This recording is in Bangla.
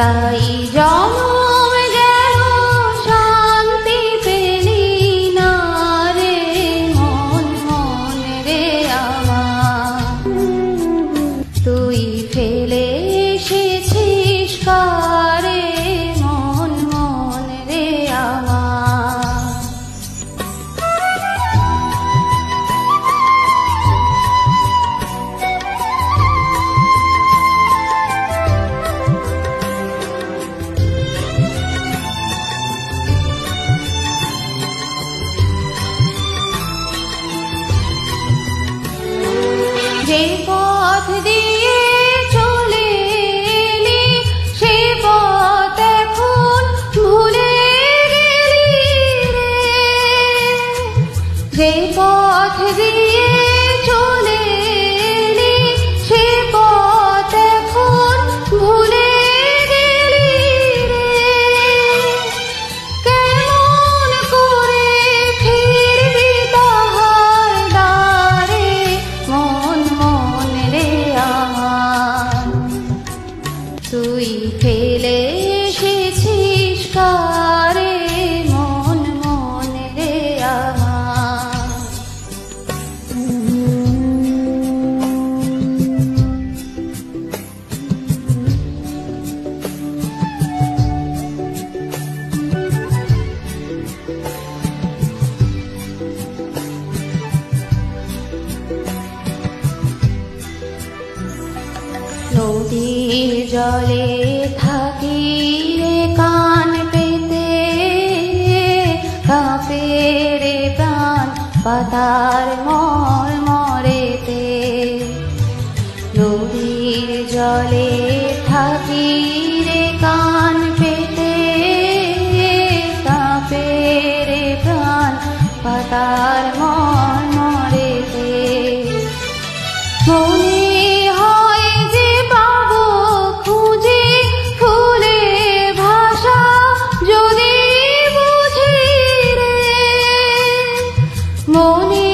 তাই জনম গেল শান্তি পেলি না রে মন মন রে আমার। তুই ফেলে এসেছিস কারে মন মন রে আমার। যে পথ দিয়ে চলে এলি সে পথ এখন ভুলে গেলি রে। যে পথ দিয়ে চলে এলি সে পথ এখন ভুলে গেলি রে। কেমন করে ফিরবি তাহার দ্বারে মন মন রে আমার। তুই ফেলে এসেছিস কারে মন মন রে আমার। নদীর জলে থাকি রে কান পেতে কাঁপে রে প্রাণ পাতার মর মরেতে। নদীর জলে থাকি রে কান পেতে কাঁপে রে প্রাণ পাতার মর মরেতে। মনে হয় যে পাবো খুঁজে ফুলে ভাষা যদি বুঝি রে। মনে